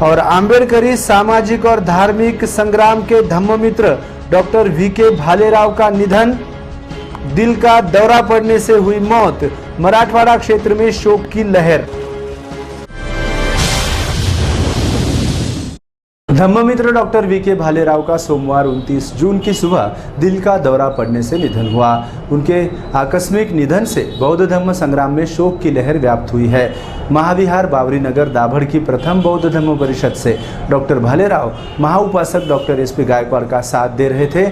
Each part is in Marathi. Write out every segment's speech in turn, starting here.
और आम्बेडकरी सामाजिक और धार्मिक संग्राम के धम्ममित्र डॉक्टर वीके भालेराव का निधन, दिल का दौरा पड़ने से हुई मौत, मराठवाड़ा क्षेत्र में शोक की लहर। धम्ममित्र डॉक्टर वीके भालेराव का सोमवार 29 जून की सुबह दिल का दौरा पड़ने से निधन हुआ। उनके आकस्मिक निधन से बौद्ध धम्म संग्राम में शोक की लहर व्याप्त हुई है। महाविहार बावरी नगर दाभड़ की प्रथम बौद्ध धम्म परिषद से डॉक्टर भालेराव महाउपासक डॉक्टर एसपी गायकवाड़ का साथ दे रहे थे।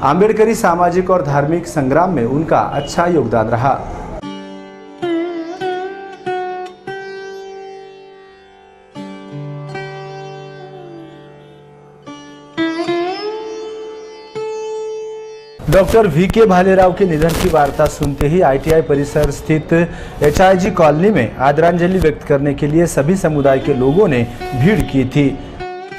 आम्बेडकरी सामाजिक और धार्मिक संग्राम में उनका अच्छा योगदान रहा। डॉक्टर वीके भालेराव के निधन की वार्ता सुनते ही आईटीआई परिसर स्थित एचआईजी कॉलोनी में आदरांजलि व्यक्त करने के लिए सभी समुदाय के लोगों ने भीड़ की थी।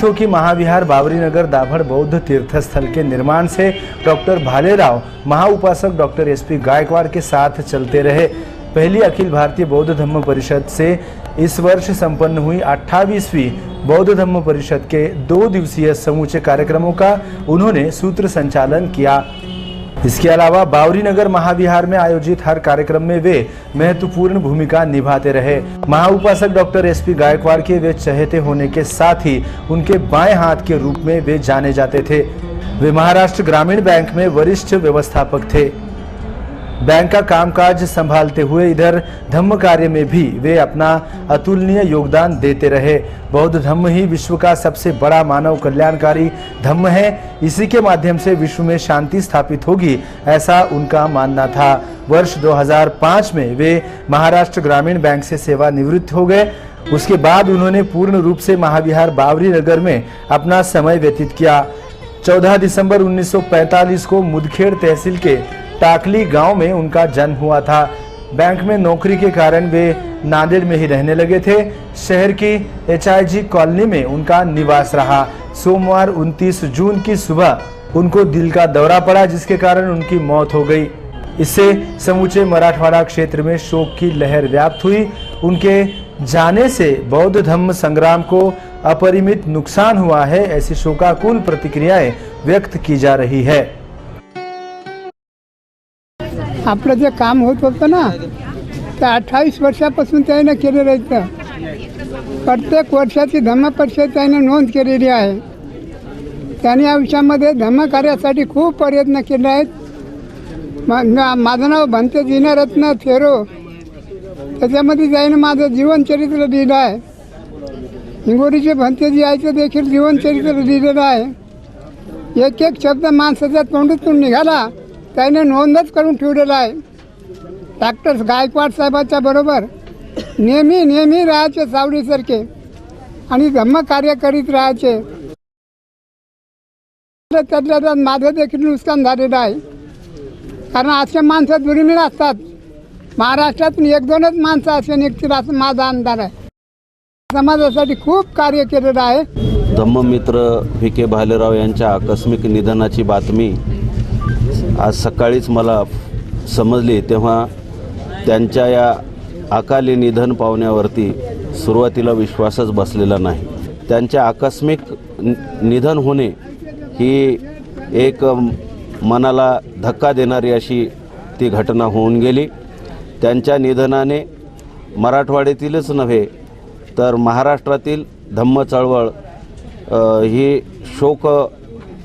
तो कि महाविहार बावरी नगर दाभड़ बौद्ध तीर्थ स्थल के निर्माण से डॉक्टर भालेराव महाउपासक डॉक्टर एसपी गायकवाड़ के साथ चलते रहे। पहली अखिल भारतीय बौद्ध धम्म परिषद से इस वर्ष संपन्न हुई 28वीं बौद्ध धम्म परिषद के 2 दिवसीय समूचे कार्यक्रमों का उन्होंने सूत्र संचालन किया। इसके अलावा बावरी नगर महाविहार में आयोजित हर कार्यक्रम में वे महत्वपूर्ण भूमिका निभाते रहे। महाउपासक डॉक्टर एसपी गायकवाड़ के वे चहेते होने के साथ ही उनके बाएं हाथ के रूप में वे जाने जाते थे। वे महाराष्ट्र ग्रामीण बैंक में वरिष्ठ व्यवस्थापक थे। बैंक का कामकाज संभालते हुए इधर धम्म कार्य में भी वे अपना अतुलनीय योगदान देते रहे। बौद्ध धम्म ही विश्व का सबसे बड़ा मानव कल्याणकारी धम्म है। इसी के माध्यम से विश्व में शांति स्थापित होगी, ऐसा उनका मानना था। वर्ष 2005 में वे महाराष्ट्र ग्रामीण बैंक से सेवानिवृत्त हो गए। उसके बाद उन्होंने पूर्ण रूप से महाविहार बावरी नगर में अपना समय व्यतीत किया। 14 दिसंबर 1945 को मुदखेड़ तहसील के टाकली गांव में उनका जन्म हुआ था। बैंक में नौकरी के कारण वे नांदेड़ में ही रहने लगे थे। शहर की एचआईजी कॉलोनी में उनका निवास रहा। सोमवार 29 जून की सुबह उनको दिल का दौरा पड़ा, जिसके कारण उनकी मौत हो गई। इससे समूचे मराठवाड़ा क्षेत्र में शोक की लहर व्याप्त हुई। उनके जाने से बौद्ध धम्म संग्राम को अपरिमित नुकसान हुआ है, ऐसी शोकाकुल प्रतिक्रियाएं व्यक्त की जा रही है। आपलं जे काम होत होतं ना, ते 28 वर्षापासून त्याने केलेलं आहे। प्रत्येक वर्षाची धम्म परिषद त्याने नोंद केलेली आहे। त्याने आयुष्यामध्ये धम्म कार्यासाठी खूप प्रयत्न केले आहेत। माझं नाव भंते दिनरत्न थेरो, त्याच्यामध्ये त्याने माझं जीवनचरित्र लिहिलं आहे। हिंगोलीचे भंतेजी आईचं देखील जीवनचरित्र लिहिलेलं आहे। एक एक शब्द माणसाच्या तोंडातून निघाला त्याने नोंदच करून ठेवलेला आहे। डॉक्टर गायकवाड साहेबांच्या बरोबर नेहमी राहायचे सावलीसारखे आणि धम्म कार्य करीत राहायचे। त्यातल्या त्यात माझं देखील नुकसान झालेलं आहे, कारण असे माणसं दुर्मिळ असतात। महाराष्ट्रातून 1-2च माणसं असे निघतील असं माझा अंदाज आहे। समाजासाठी खूप कार्य केलेलं आहे। धम्ममित्र वीके भालेराव यांच्या आकस्मिक निधनाची बातमी आज सकाळीच मला समजली, तेव्हा त्यांच्या या अकाली निधन पावण्यावरती सुरुवातीला विश्वासच बसलेला नाही। त्यांच्या आकस्मिक निधन होणे ही एक मनाला धक्का देणारी अशी ती घटना होऊन गेली। त्यांच्या निधनाने मराठवाड्यातीलच नव्हे तर महाराष्ट्रातील धम्म चळवळ ही शोक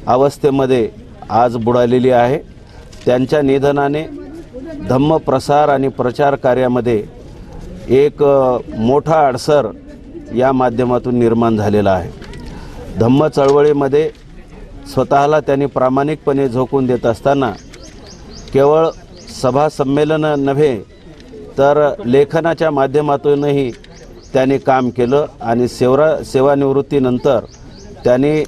अवस्थेमध्ये आज बुडालेली आहे। त्यांच्या निधनाने धम्म प्रसार आणि प्रचार कार्यामध्ये एक मोठा अडसर या माध्यमातून निर्माण झालेला आहे। धम्म चळवळीमध्ये स्वतःला त्यांनी प्रामाणिकपणे झोकून देत असताना केवळ सभा संमेलन नव्हे तर लेखनाच्या माध्यमातूनही त्यांनी काम केलं आणि सेवानिवृत्तीनंतर त्यांनी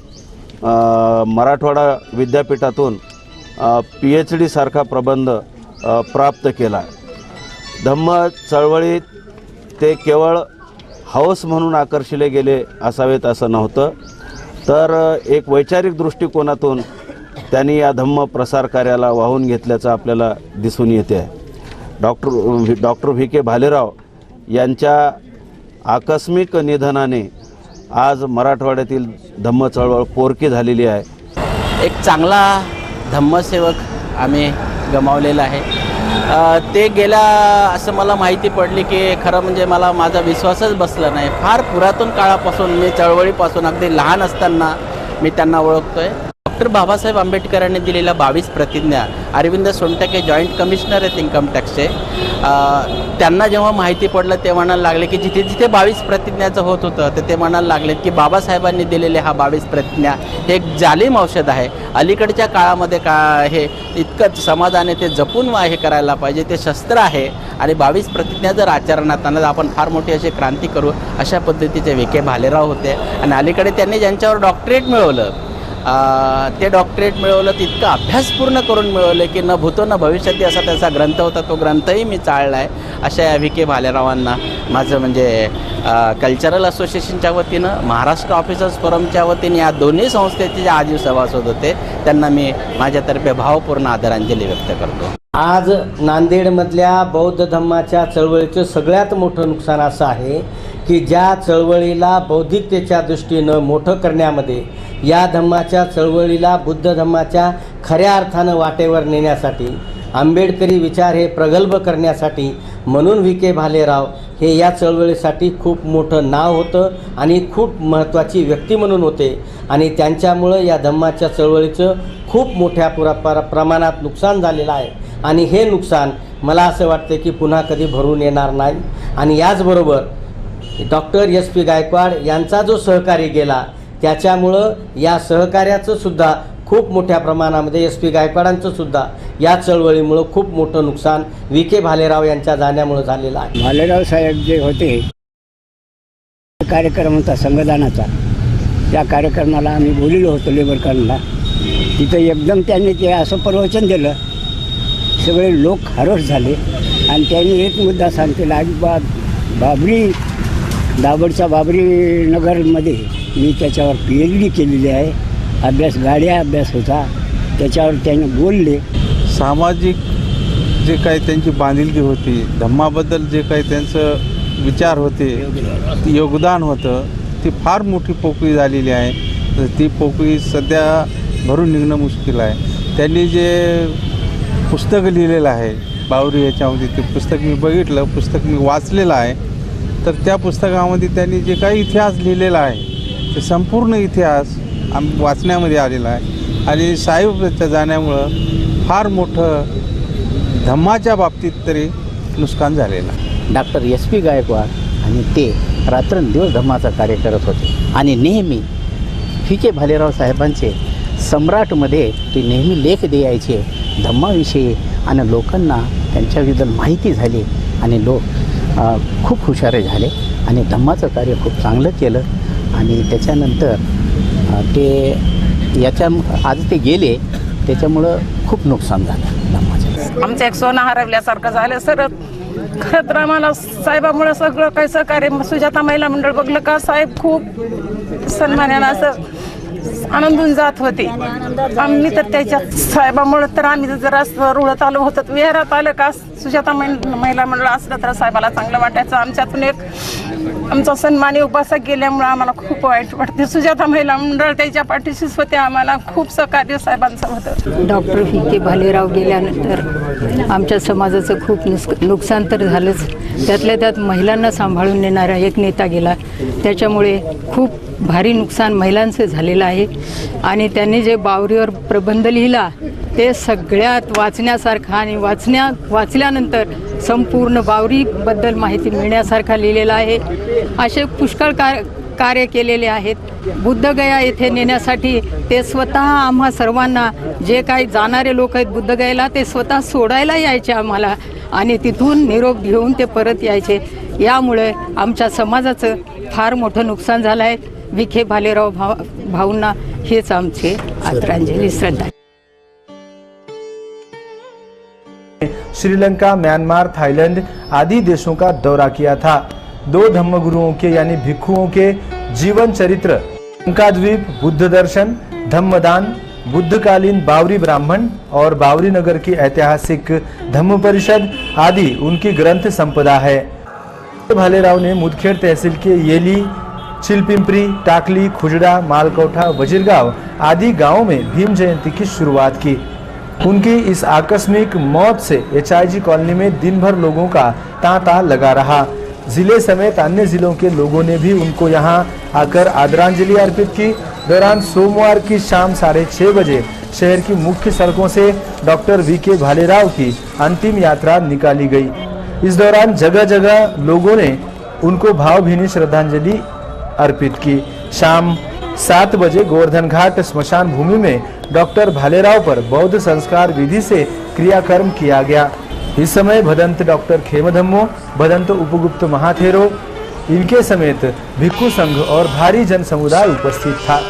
मराठवाडा विद्यापीठातून PhD सारखा प्रबंध प्राप्त केला। धम्म चळवळीत ते केवळ हौस म्हणून आकर्षिले गेले असावेत असं नव्हतं, तर एक वैचारिक दृष्टिकोनातून त्यांनी या धम्म प्रसार कार्याला वाहून घेतल्याचं आपल्याला दिसून येते आहे। डॉक्टर वीके भालेराव यांच्या आकस्मिक निधनाने आज मराठवाड्यातील धम्म चळवळ पोरकी झालेली आहे। एक चांगला धम्मसेवक आम्ही गमावलेला आहे। ते गेला असं मला माहिती पडली की खरं म्हणजे मला माझा विश्वासच बसला नाही। फार पुरातन काळापासून मी चळवळीपासून अगदी लहान असताना मी त्यांना ओळखतोय। डॉक्टर बाबासाहेब आंबेडकरांनी दिलेल्या 22 प्रतिज्ञा, अरविंद सोनटके जॉईंट कमिशनर आहेत इन्कम टॅक्सचे, त्यांना जेव्हा माहिती पडलं ते म्हणायला लागले की जिथे जिथे 22 प्रतिज्ञाचं होत होतं तर ते म्हणायला लागले की बाबासाहेबांनी दिलेले हा 22 प्रतिज्ञा हे एक जालिम औषध आहे। अलीकडच्या काळामध्ये हे इतकं समाजाने ते जपून हे करायला पाहिजे, ते शस्त्र आहे आणि 22 प्रतिज्ञा जर आचरणात आणत आपण फार मोठी अशी क्रांती करू, अशा पद्धतीचे विखे भालेराव होते। आणि अलीकडे त्यांनी ज्यांच्यावर डॉक्टरेट मिळवलं ते डॉक्टरेट मिळवलं तितकं अभ्यास पूर्ण करून मिळवलं की न भूतो न भविष्यती असा त्याचा ग्रंथ होता, तो ग्रंथही मी चाळला आहे। अशा या विखे भालेरावांना माझं म्हणजे कल्चरल असोसिएशनच्या वतीनं, महाराष्ट्र ऑफिसर्स फोरमच्या वतीने या दोन्ही संस्थेचे जे आजीव सभासद होते त्यांना मी माझ्यातर्फे भावपूर्ण आदरांजली व्यक्त करतो। आज नांदेडमधल्या बौद्ध धम्माच्या चळवळीचं सगळ्यात मोठं नुकसान असं आहे की ज्या चळवळीला बौद्धिकतेच्या दृष्टीनं मोठं करण्यामध्ये, या धम्माच्या चळवळीला बुद्ध धम्माच्या खऱ्या अर्थानं वाटेवर नेण्यासाठी, आंबेडकरी विचार हे प्रगल्भ करण्यासाठी म्हणून विखे भालेराव हे या चळवळीसाठी खूप मोठं नाव होतं आणि खूप महत्त्वाची व्यक्ती म्हणून होते आणि त्यांच्यामुळं या धम्माच्या चळवळीचं खूप मोठ्या प्रमाणात नुकसान झालेलं आहे आणि हे नुकसान मला असं वाटतं की पुन्हा कधी भरून येणार नाही। आणि याचबरोबर डॉक्टर SP गायकवाड यांचा जो सहकारी गेला त्याच्यामुळं या सहकार्याचं सुद्धा खूप मोठ्या प्रमाणामध्ये SP गायकवाडांचं सुद्धा या चळवळीमुळं खूप मोठं नुकसान विखे भालेराव यांच्या जाण्यामुळं झालेलं आहे। भालेराव साहेब जे होते, कार्यक्रम होता संविधानाचा, त्या कार्यक्रमाला आम्ही बोललो होतो लेबरकरांना, तिथं एकदम त्यांनी ते असं प्रवचन दिलं, सगळे लोक हरस झाले आणि त्यांनी एक मुद्दा सांगितला, बाबरी दाभडच्या बाबरी नगरमध्ये मी त्याच्यावर PhD केलेली आहे, गाड्या अभ्यास होता, त्याच्यावर त्याने बोलले। सामाजिक जे काही त्यांची बांधिलकी होती, धम्माबद्दल जे काही त्यांचं विचार होते, योगदान होतं, ती फार मोठी पोकळी झालेली आहे। तर ती पोकळी सध्या भरून निघणं मुश्किल आहे। त्यांनी जे पुस्तक लिहिलेलं आहे बावरी याच्यामध्ये, ते पुस्तक मी बघितलं, पुस्तक मी वाचलेलं आहे। तर त्या पुस्तकामध्ये त्यांनी जे काही इतिहास लिहिलेला आहे ते संपूर्ण इतिहास वाचण्यामध्ये आलेला आहे आणि साहेबांच्या जाण्यामुळं फार मोठं धम्माच्या बाबतीत तरी नुकसान झालेलं आहे। डॉक्टर SP गायकवाड आणि ते रात्रंदिवस धम्माचा कार्य करत होते आणि नेहमी विखे भालेराव साहेबांचे सम्राटमध्ये ते नेहमी लेख द्यायचे धम्माविषयी आणि लोकांना त्यांच्याबद्दल माहिती झाली आणि लोक खूप हुशार झाले आणि धम्माचं कार्य खूप चांगलं केलं। आणि त्याच्यानंतर आज ते गेले, त्याच्यामुळं खूप नुकसान झालं धम्माचं। आमचं एक सोनं हरवल्यासारखं झालं सर। खरं तर आम्हाला साहेबामुळे सगळं काही सहकार्य, सुजाता महिला मंडळ बघलं का साहेब खूप सन्मानानं असं आनंदून जात होते। आम्ही तर त्याच्या साहेबामुळे तर आम्ही जरा रुळत आलो होतं, विहारात आलं का सुजाता महिला मंडळ असलं तर साहेबाला चांगलं वाटायचं। आमच्यातून एक आमचा सन्मानी उपासक गेल्यामुळे आम्हाला खूप वाईट वाटते। सुजाता महिला मंडळ त्याच्या पाठीशीच होते, आम्हाला खूप सहकार्य साहेबांचं होतं। डॉक्टर विखे भालेराव गेल्यानंतर आमच्या समाजाचं खूप नुकसान तर झालंच, त्यातल्या त्यात महिलांना सांभाळून नेणारा एक नेता गेला, त्याच्यामुळे खूप भारी नुकसान महिलांचं झालेलं आहे। आणि त्यांनी जे बावरीवर प्रबंध लिहिला ते सगळ्यात वाचण्यासारखा आणि वाचल्यानंतर संपूर्ण बावरीबद्दल माहिती मिळण्यासारखा लिहिलेला आहे। असे पुष्कळ कार्य केलेले आहेत। बुद्धगया येथे नेण्यासाठी ते स्वतः आम्हा सर्वांना, जे काही जाणारे लोक आहेत बुद्धगयाला, ते स्वतः सोडायला यायचे आम्हाला आणि तिथून निरोप घेऊन ते परत यायचे। यामुळे आमच्या समाजाचं फार मोठं नुकसान झालं आहे। विखे भालेराव भाऊंना हेच आमचे आदरांजली श्रद्धा। श्रीलंका, म्यांमार, थाईलैंड आदि देशों का दौरा किया था। 2 धम्मगुरुओं के यानी भिक्षुओं के जीवन चरित्र, लंकाद्वीप, बुद्ध दर्शन, धम्मदान, बुद्धकालीन बावरी ब्राह्मण और बावरी नगर की ऐतिहासिक धम्म परिषद आदि उनकी ग्रंथ संपदा है। भालेराव ने मुदखेड़ तहसील के येली चिलपिंपरी, टाकली, खुजड़ा, मालकोठा, वजीरगांव आदि गांवों में भीम जयंती की शुरुआत की। उनकी इस आकस्मिक मौत से एचआईजी कॉलोनी में दिन भर लोगों का तांता लगा रहा। जिले समेत अन्य जिलों के लोगों ने भी उनको यहां आकर आदरांजलि अर्पित की। दौरान सोमवार की शाम 6:30 बजे शहर की मुख्य सड़कों से डॉक्टर वीके भालेराव की अंतिम यात्रा निकाली गई। इस दौरान जगह जगह लोगों ने उनको भावभीनी श्रद्धांजलि अर्पित की। शाम 7 बजे गोवर्धन घाट स्मशान भूमि में डॉक्टर भालेराव पर बौद्ध संस्कार विधि से क्रियाकर्म किया गया। इस समय भदंत डॉक्टर खेमधम्मो, भदंत उपगुप्त महाथेरो, इनके समेत भिक्षु संघ और भारी जन समुदाय उपस्थित था।